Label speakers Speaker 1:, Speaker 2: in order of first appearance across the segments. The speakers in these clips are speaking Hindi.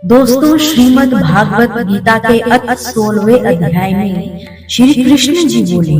Speaker 1: दोस्तों, श्रीमद् भागवत गीता के 16वें अध्याय में श्री कृष्ण जी बोले,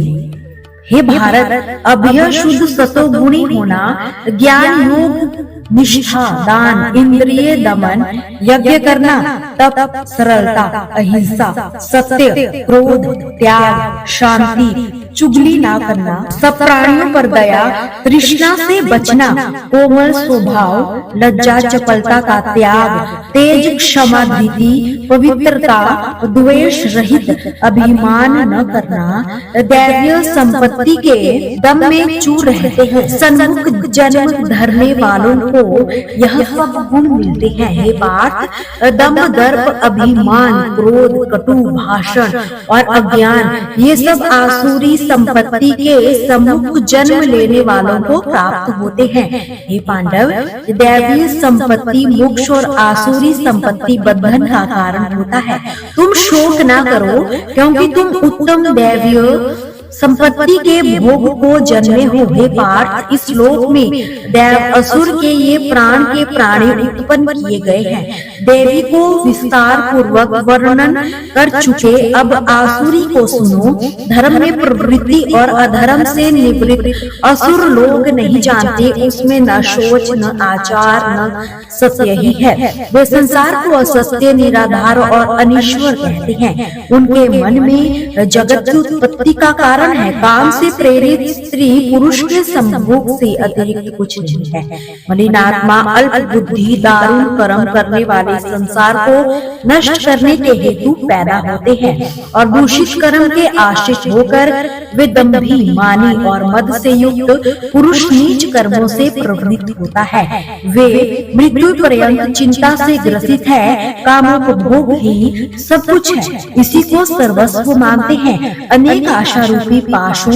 Speaker 1: हे भारत, अब यह शुद्ध सतोगुणी होना, ज्ञान, योग, निष्ठा, दान, इंद्रिय दमन, यज्ञ करना, तप, सरलता, अहिंसा, सत्य, क्रोध, त्याग, शांति, चुगली ना करना, सब प्राणियों पर दया, तृष्णा से बचना, कोमल स्वभाव, लज्जा, चपलता का त्याग, तेज, क्षमा, धीति, पवित्रता, द्वेष रहित, अभिमान न करना, दैवीय संपत्ति के दम में चूर रहते हैं, सन्मुख जन्म धरने वालों को यह सब गुण मिलते हैं। हे पार्थ, दम, दर्प, अभिमान, क्रोध, कटु भाषण और अज्ञान, ये सब आसुरी संपत्ति के सम्मुख जन्म लेने वालों को प्राप्त होते हैं। हे पांडव, दैवीय संपत्ति मोक्ष और आसुरी संपत्ति बंधन का कारण होता है। तुम शोक ना करो, क्योंकि तुम उत्तम दैवीय संपत्ति के भोग को जन्मे हो। हे पार्थ, इस श्लोक में देव असुर के ये प्राण के प्राणी उत्पन्न किए गए हैं। देवी को विस्तार पूर्वक वर्णन कर चुके, अब आसुरी को सुनो। धर्म में प्रवृत्ति और अधर्म से निवृत्त असुर लोग नहीं जानते, उसमें न शोच, न आचार, न सत्य ही है। वे संसार को असत्य, निराधार और अनीश्वर कहते हैं। उनके मन में जगत की उत्पत्ति का कारण है। काम से प्रेरित स्त्री पुरुष के संभोग से अतिरिक्त कुछ नहीं है। मलिनात्मा, अल्प बुद्धि, दारुण कर्म करने वाले संसार को नष्ट करने के हेतु पैदा होते हैं और दूषित कर्म के आश्रित होकर वे दंभी, मानी और मद से युक्त पुरुष नीच कर्मों से प्रवृत्त होता है। वे मृत्यु पर्यंत चिंता से ग्रसित है। कामोपभोग ही सब कुछ है, इसी को सर्वस्व मानते हैं। अनेक आशा रूपी पाशों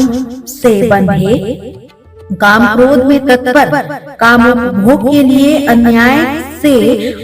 Speaker 1: से बंधे, काम क्रोध में तत्पर, कामोपभोग के लिए अन्याय से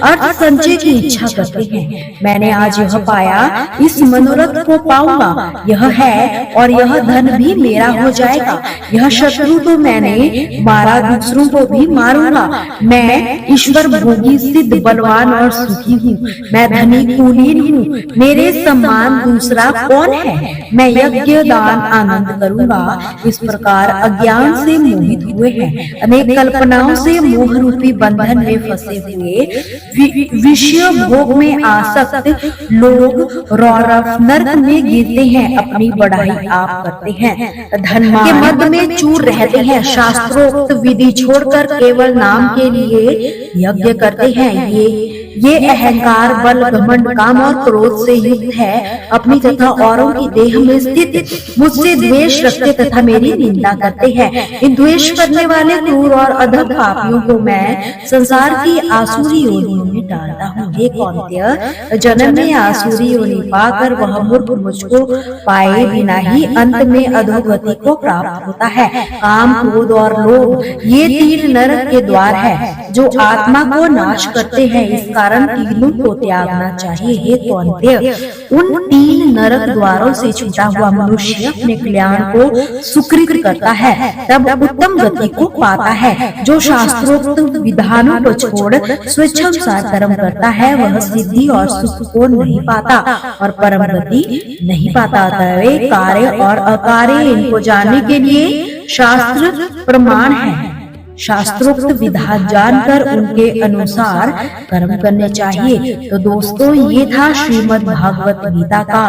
Speaker 1: अर्थ संचय की इच्छा करते हैं। मैंने आज यह पाया, इस मनोरथ को पाऊंगा, यह है और यह धन भी मेरा हो जाएगा। यह शत्रु तो मैंने मारा, दूसरों को भी मारूंगा। मैं ईश्वर भोगी, सिद्ध, बलवान और सुखी हूँ। मैं धनी, कुलीन हूँ। मेरे समान दूसरा कौन है? मैं यज्ञ, दान, आनंद करूंगा। इस प्रकार अज्ञान से मोहित हुए हैं, अनेक कल्पनाओं से मोह रूपी बंधन में फंसे हुए विषय भोग में आसक्त लोग रौरव नर्क में गिरते हैं, अपनी बढ़ाई आप करते हैं, धन के मद में चूर रहते हैं, शास्त्रोक्त विधि छोड़कर केवल नाम के लिए यज्ञ करते हैं। ये अहंकार, बल, घमंड, काम और क्रोध से युक्त है। अपनी तथा औरों की देह में स्थित मुझसे द्वेष रखते तथा मेरी निंदा करते हैं। इन द्वेष करने वाले क्रूर और अधम पापियों को मैं संसार की आसुरी योनियों में डालता हूँ। हे कौन्तेय, जन्म में आसुरी योनि पाकर वह मूर्ख मुझको पाए बिना ही अंत में अधोगति को प्राप्त होता है। काम, क्रोध और लोभ, ये तीन नरक के द्वार है जो आत्मा को नाश करते हैं। इस कारण तीनों को त्यागना चाहिए। हे कौन्तेय, उन तीन नरक द्वारों से छूटा हुआ मनुष्य अपने कल्याण को सुकृत करता है, तब उत्तम गति को पाता है। जो शास्त्रोक्त विधानों को छोड़ स्वेच्छानुसार कर्म करता है, वह सिद्धि और सुख को नहीं पाता और परम गति नहीं पाता। वे कार्य और अकार्य, इनको जानने के लिए शास्त्र प्रमाण है। शास्त्रोक्त विधान जानकर उनके अनुसार कर्म करने चाहिए। तो दोस्तों, ये था श्रीमद् भागवत गीता का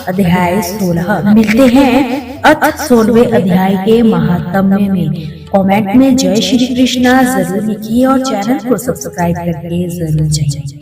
Speaker 1: अध्याय 16। मिलते हैं 16वें अध्याय के महात्म्य में। कमेंट में जय श्री कृष्णा जरूर लिखिए और चैनल को सब्सक्राइब करके जरूर जाइए।